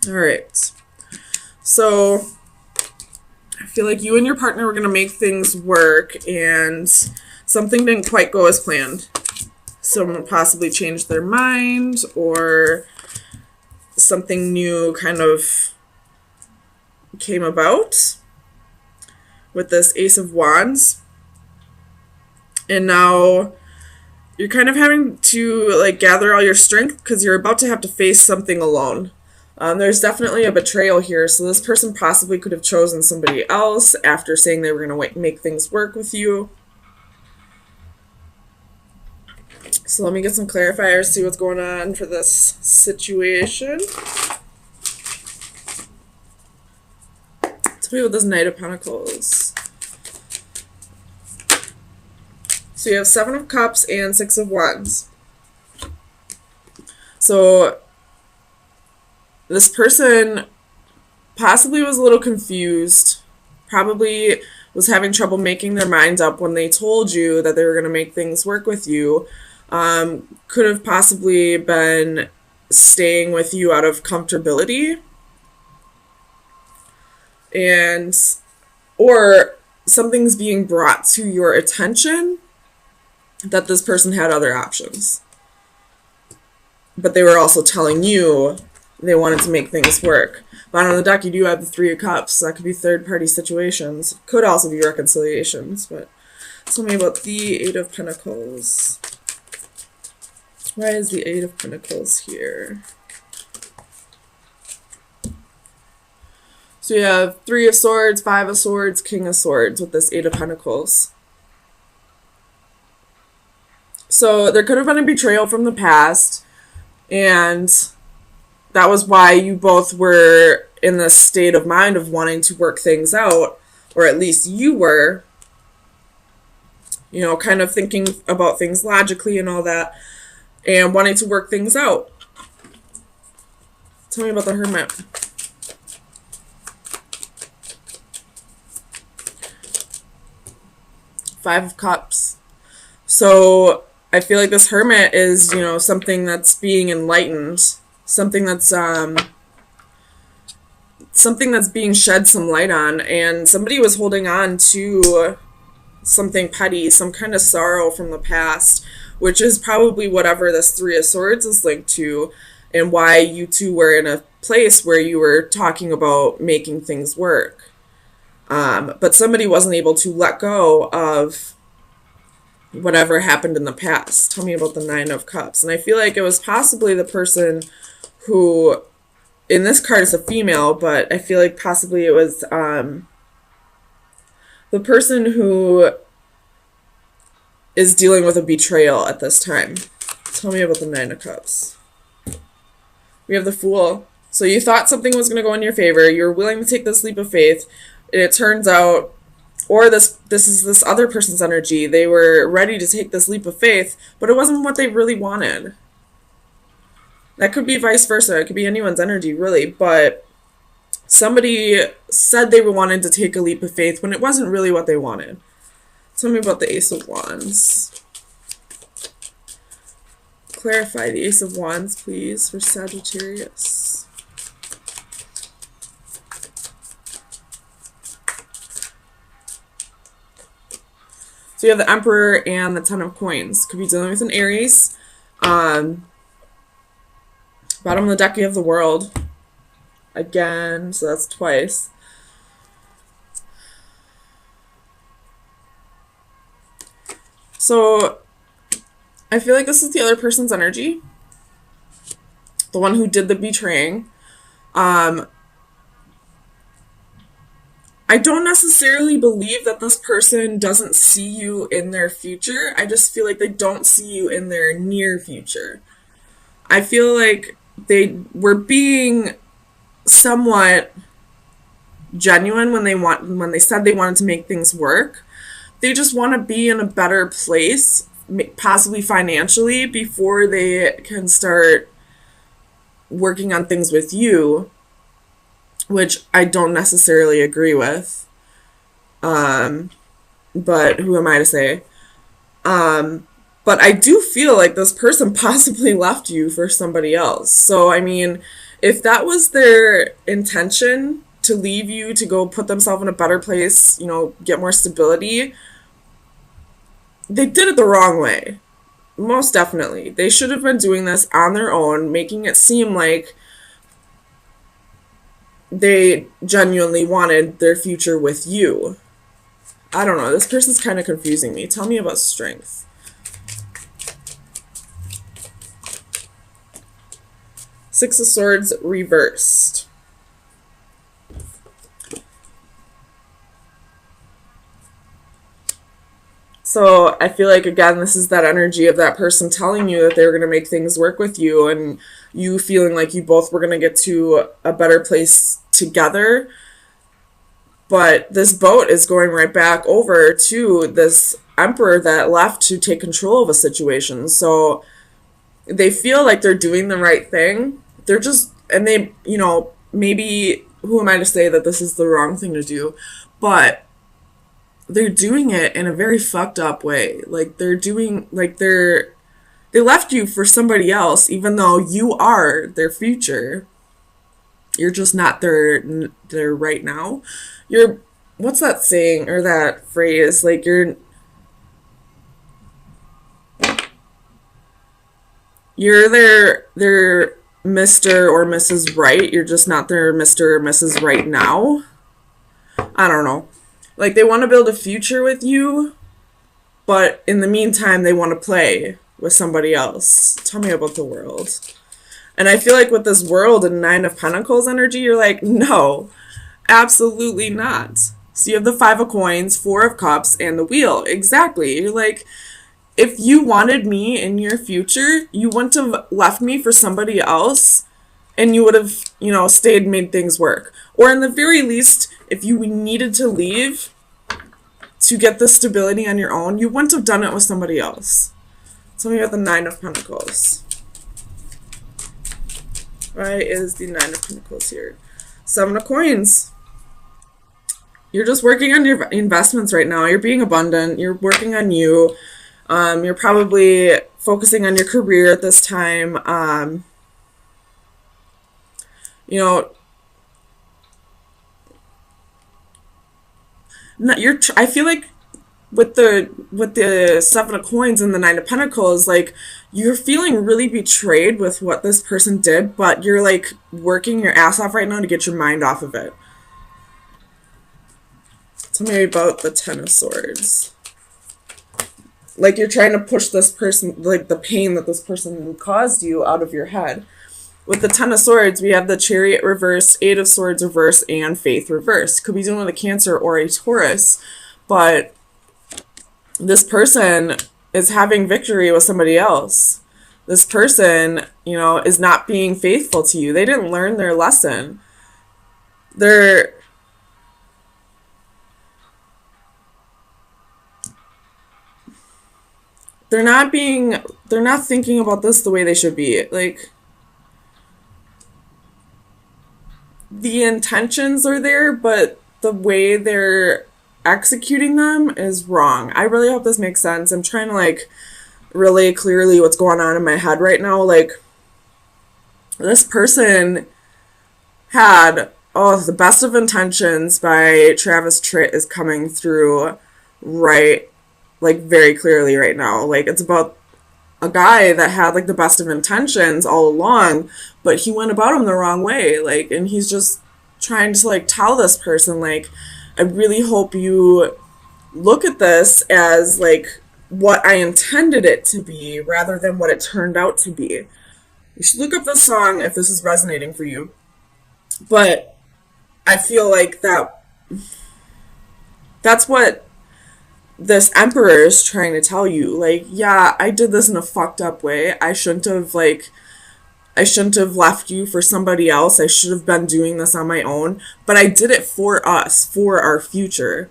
All right. So I feel like you and your partner were going to make things work, and something didn't quite go as planned. Someone possibly changed their mind, or something new kind of came about with this Ace of Wands. And now you're kind of having to like gather all your strength because you're about to have to face something alone. There's definitely a betrayal here, so this person possibly could have chosen somebody else after saying they were going to make things work with you. So let me get some clarifiers, see what's going on for this situation. Tell me what this Knight of Pentacles. So you have Seven of Cups and Six of Wands. So this person possibly was a little confused, probably was having trouble making their minds up when they told you that they were going to make things work with you. Could have possibly been staying with you out of comfortability, and or something's being brought to your attention that this person had other options, but they were also telling you they wanted to make things work. But on the deck, you do have the Three of Cups. That could be third-party situations. Could also be reconciliations. But tell me about the Eight of Pentacles. Why is the Eight of Pentacles here? So you have Three of Swords, Five of Swords, King of Swords with this Eight of Pentacles. So there could have been a betrayal from the past, and that was why you both were in this state of mind of wanting to work things out, or at least you were, kind of thinking about things logically and all that, and wanting to work things out. Tell me about the Hermit. Five of Cups. So I feel like this Hermit is, something that's being enlightened, something that's being shed some light on, and somebody was holding on to something petty, some kind of sorrow from the past, which is probably whatever this Three of Swords is linked to, and why you two were in a place where you were talking about making things work. But somebody wasn't able to let go of whatever happened in the past. Tell me about the Nine of Cups. And I feel like it was possibly the person who, in this card it's a female, but I feel like possibly it was the person who is dealing with a betrayal at this time. Tell me about the Nine of Cups. We have the Fool. So you thought something was going to go in your favor. You were willing to take this leap of faith. And it turns out, or this is this other person's energy. They were ready to take this leap of faith, but it wasn't what they really wanted. That could be vice versa. It could be anyone's energy, really. But somebody said they wanted to take a leap of faith when it wasn't really what they wanted. Tell me about the Ace of Wands. Clarify the Ace of Wands, please, for Sagittarius. So you have the Emperor and the Ten of Coins. Could be dealing with an Aries. Bottom of the deck, you have the World. Again, so that's twice. So I feel like this is the other person's energy. The one who did the betraying. I don't necessarily believe that this person doesn't see you in their future. I just feel like they don't see you in their near future. I feel like they were being somewhat genuine when they said they wanted to make things work. They just want to be in a better place, possibly financially, before they can start working on things with you, which I don't necessarily agree with. But who am I to say? But I do feel like this person possibly left you for somebody else. So, I mean, if that was their intention to leave you to go put themselves in a better place, you know, get more stability, they did it the wrong way. Most definitely. They should have been doing this on their own, making it seem like they genuinely wanted their future with you. I don't know. This person's kind of confusing me. Tell me about strength. Six of Swords reversed. So I feel like, again, this is that energy of that person telling you that they were going to make things work with you, and you feeling like you both were going to get to a better place together. But this boat is going right back over to this emperor that left to take control of a situation. So they feel like they're doing the right thing. They're just, and they, you know, maybe, who am I to say that this is the wrong thing to do? But they're doing it in a very fucked up way. Like, they're doing, like, they left you for somebody else, even though you are their future. You're just not their right now. You're, what's that saying or that phrase? Like, you're their Mr. or Mrs. Right. You're just not their Mr. or Mrs. Right now. I don't know. Like, they want to build a future with you, but in the meantime, they want to play with somebody else. Tell me about the world. And I feel like with this world and Nine of Pentacles energy, you're like, no, absolutely not. So you have the Five of Coins, Four of Cups, and the Wheel. Exactly. You're like, if you wanted me in your future, you wouldn't have left me for somebody else, and you would have, you know, stayed and made things work. Or in the very least, if you needed to leave to get the stability on your own, you wouldn't have done it with somebody else. Tell me about the Nine of Pentacles. Why is the Nine of Pentacles here? Seven of Coins. You're just working on your investments right now. You're being abundant. You're working on you. You're probably focusing on your career at this time. You know, I feel like with the Seven of Coins and the Nine of Pentacles, like, you're feeling really betrayed with what this person did, but you're like working your ass off right now to get your mind off of it. Tell me about the Ten of Swords. Like, you're trying to push this person, like the pain that this person caused you, out of your head. With the Ten of Swords, we have the Chariot reverse, Eight of Swords reverse, and Faith reverse. Could be dealing with a Cancer or a Taurus, but this person is having victory with somebody else. This person, you know, is not being faithful to you. They didn't learn their lesson. They're not thinking about this the way they should be. Like, the intentions are there, but the way they're executing them is wrong. I really hope this makes sense. I'm trying to, like, relay clearly what's going on in my head right now. Like, this person had, The Best of Intentions by Travis Tritt is coming through right, like, very clearly right now. Like, it's about a guy that had, like, the best of intentions all along, but he went about him the wrong way. Like, and he's just trying to, like, tell this person, like, I really hope you look at this as, like, what I intended it to be rather than what it turned out to be. You should look up this song if this is resonating for you. But I feel like that's what this emperor is trying to tell you. Like, yeah, I did this in a fucked up way. I shouldn't have left you for somebody else. I should have been doing this on my own, but I did it for us, for our future.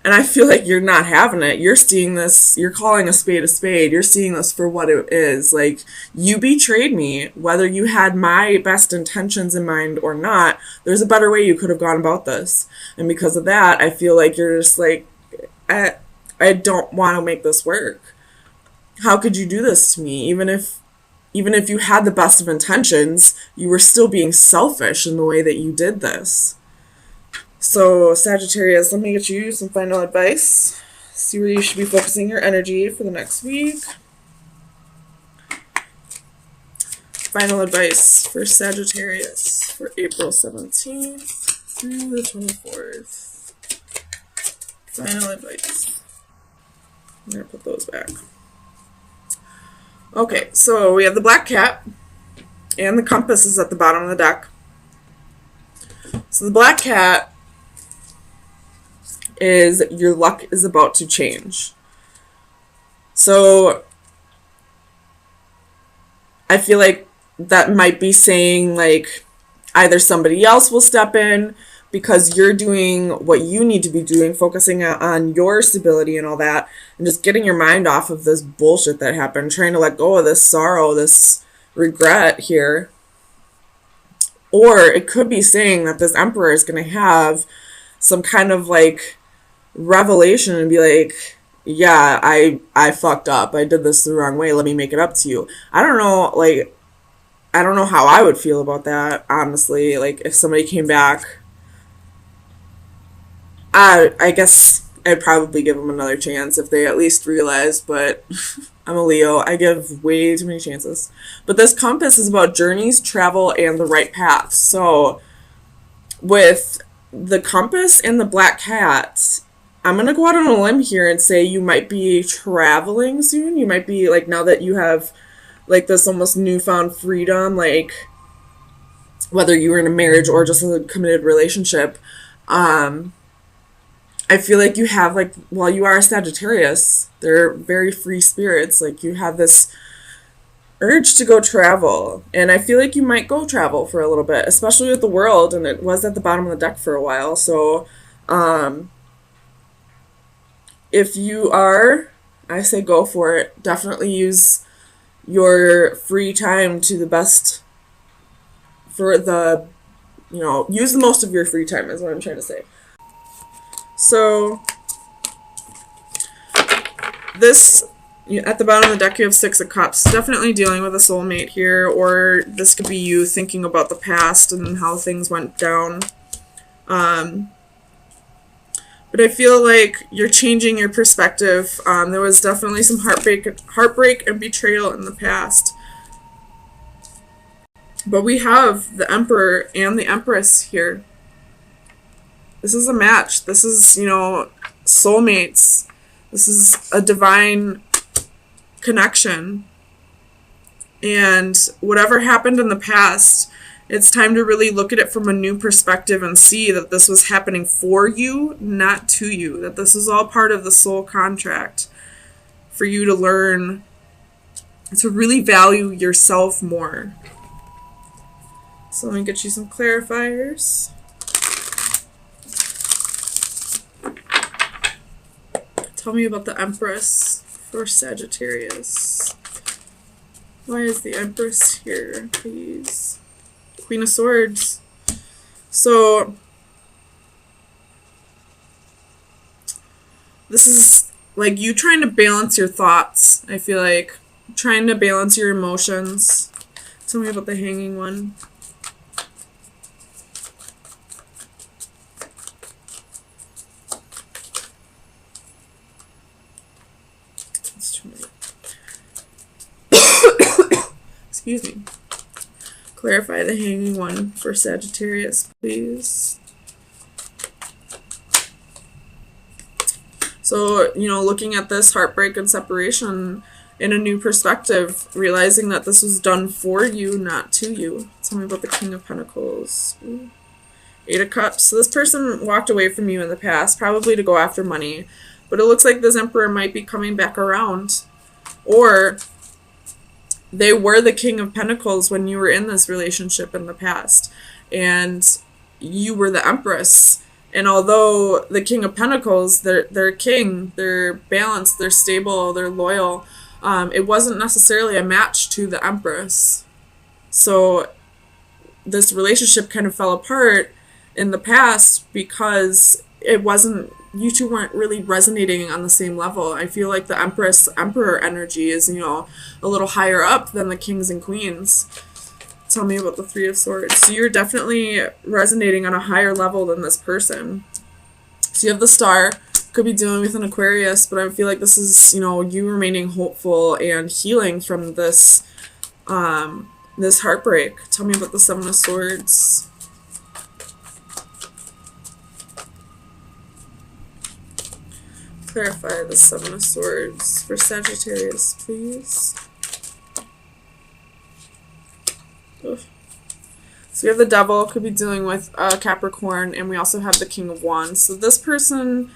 And I feel like you're not having it. You're seeing this, you're calling a spade a spade. You're seeing this for what it is. Like, you betrayed me, whether you had my best intentions in mind or not. There's a better way you could have gone about this. And because of that, I feel like you're just like, I don't want to make this work. How could you do this to me? Even even if you had the best of intentions, you were still being selfish in the way that you did this. So, Sagittarius, let me get you some final advice. See where you should be focusing your energy for the next week. Final advice for Sagittarius for April 17th through the 24th. Final advice. I'm going to put those back. Okay, so we have the black cat, and the compass is at the bottom of the deck. So the black cat is your luck is about to change. So I feel like that might be saying like either somebody else will step in because you're doing what you need to be doing, focusing on your stability and all that, and just getting your mind off of this bullshit that happened, trying to let go of this sorrow, this regret here. Or it could be saying that this emperor is going to have some kind of like revelation and be like, yeah, I fucked up. I did this the wrong way. Let me make it up to you. I don't know how I would feel about that, honestly. Like, if somebody came back, I guess I'd probably give them another chance if they at least realized, but I'm a Leo. I give way too many chances. But this compass is about journeys, travel, and the right path. So, with the compass and the black cat, I'm going to go out on a limb here and say you might be traveling soon. You might be, like, now that you have, like, this almost newfound freedom, like, whether you were in a marriage or just a committed relationship, I feel like you have, like, well, you are a Sagittarius. They're very free spirits. Like, you have this urge to go travel. And I feel like you might go travel for a little bit, especially with the world. And it was at the bottom of the deck for a while. So, if you are, I say go for it. Definitely use your free time to the best for the, use the most of your free time is what I'm trying to say. So, this, at the bottom of the deck, you have Six of Cups. Definitely dealing with a soulmate here, or this could be you thinking about the past and how things went down. But I feel like you're changing your perspective. There was definitely some heartbreak and betrayal in the past. But we have the Emperor and the Empress here. This is a match. This is, soulmates. This is a divine connection. And whatever happened in the past, it's time to really look at it from a new perspective and see that this was happening for you, not to you. That this is all part of the soul contract for you to learn to really value yourself more. So let me get you some clarifiers. Tell me about the Empress for Sagittarius. Why is the Empress here, please? Queen of Swords. So, this is like you trying to balance your thoughts, I feel like. Trying to balance your emotions. Tell me about the Hanging one. Excuse me. Clarify the Hanging one for Sagittarius, please. So, looking at this heartbreak and separation in a new perspective, realizing that this was done for you, not to you. Tell me about the King of Pentacles. Ooh. Eight of Cups. So this person walked away from you in the past, probably to go after money. But it looks like this Emperor might be coming back around. Or they were the King of Pentacles when you were in this relationship in the past. And you were the Empress. And although the King of Pentacles, they're king, they're balanced, they're stable, they're loyal, it wasn't necessarily a match to the Empress. So this relationship kind of fell apart in the past because it wasn't you two weren't really resonating on the same level. I feel like the Emperor energy is, you know, a little higher up than the Kings and Queens. Tell me about the Three of Swords. So you're definitely resonating on a higher level than this person. So you have the Star. Could be dealing with an Aquarius, but I feel like this is, you know, you remaining hopeful and healing from this this heartbreak. Tell me about the Seven of Swords. Clarify the Seven of Swords for Sagittarius, please. Oof. So we have the Devil, could be dealing with Capricorn, and we also have the King of Wands. So this person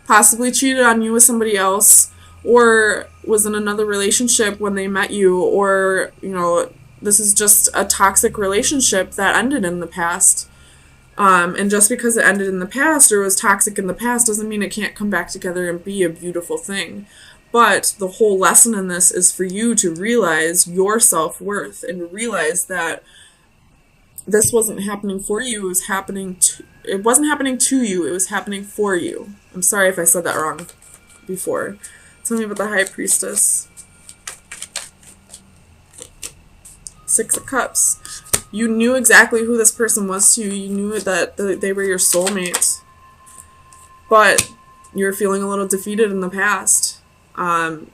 possibly cheated on you with somebody else, or was in another relationship when they met you, or, you know, this is just a toxic relationship that ended in the past. And just because it ended in the past or was toxic in the past doesn't mean it can't come back together and be a beautiful thing. But the whole lesson in this is for you to realize your self-worth and realize that this wasn't happening for you, it wasn't happening to you, it was happening for you. I'm sorry if I said that wrong before. Tell me about the High Priestess. Six of Cups. You knew exactly who this person was to you. You knew that they were your soulmate. But you were feeling a little defeated in the past.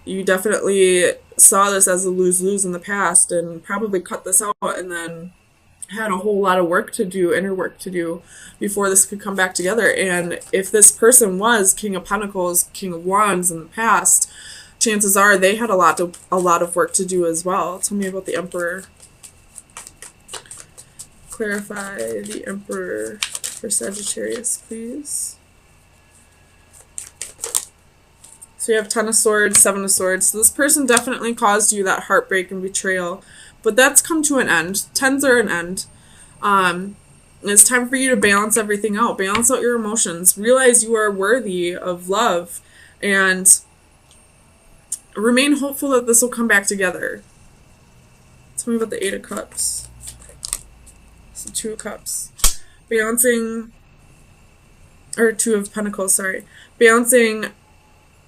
You definitely saw this as a lose-lose in the past and probably cut this out and then had a whole lot of work to do, inner work to do, before this could come back together. And if this person was King of Pentacles, King of Wands in the past, chances are they had a lot of work to do as well. Tell me about the Emperor. Clarify the Emperor for Sagittarius, please. So you have Ten of Swords, Seven of Swords. So this person definitely caused you that heartbreak and betrayal, but that's come to an end. Tens are an end. It's time for you to balance everything out. Balance out your emotions. Realize you are worthy of love, and remain hopeful that this will come back together. Tell me about the Eight of Cups. So Two of Cups. Balancing, or Two of Pentacles, sorry. Balancing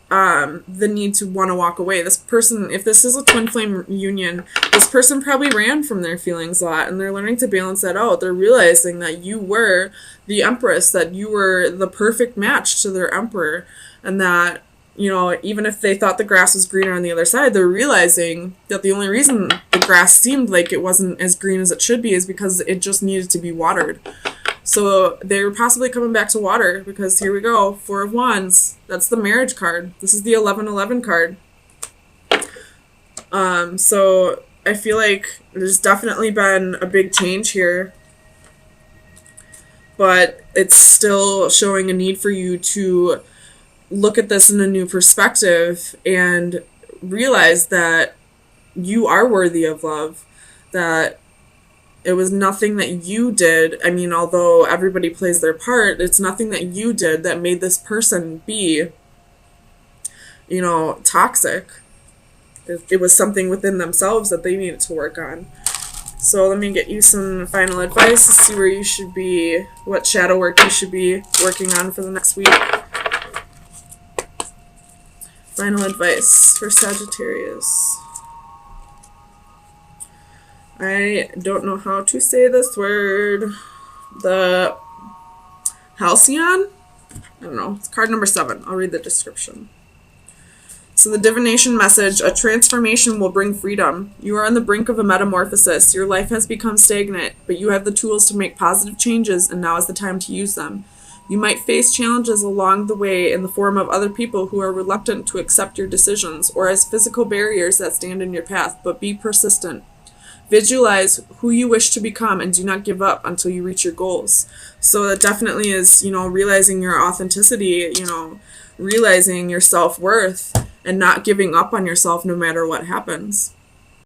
the need to want to walk away. This person, if this is a twin flame union, this person probably ran from their feelings a lot, and they're learning to balance that out. They're realizing that you were the Empress, that you were the perfect match to their Emperor, and that, you know, even if they thought the grass was greener on the other side, they're realizing that the only reason the grass seemed like it wasn't as green as it should be is because it just needed to be watered. So they're possibly coming back to water, because here we go, Four of Wands. That's the marriage card. This is the 11-11 card. So I feel like there's definitely been a big change here, but it's still showing a need for you to look at this in a new perspective and realize that you are worthy of love, that it was nothing that you did. I mean, although everybody plays their part, it's nothing that you did that made this person be, you know, toxic. It was something within themselves that they needed to work on. So let me get you some final advice to see where you should be, what shadow work you should be working on for the next week. Final advice for Sagittarius. I don't know how to say this word. The Halcyon? I don't know. It's card number 7. I'll read the description. So the divination message: a transformation will bring freedom. You are on the brink of a metamorphosis. Your life has become stagnant, but you have the tools to make positive changes, and now is the time to use them. You might face challenges along the way in the form of other people who are reluctant to accept your decisions, or as physical barriers that stand in your path, but be persistent. Visualize who you wish to become and do not give up until you reach your goals. So that definitely is, you know, realizing your authenticity, you know, realizing your self-worth and not giving up on yourself no matter what happens.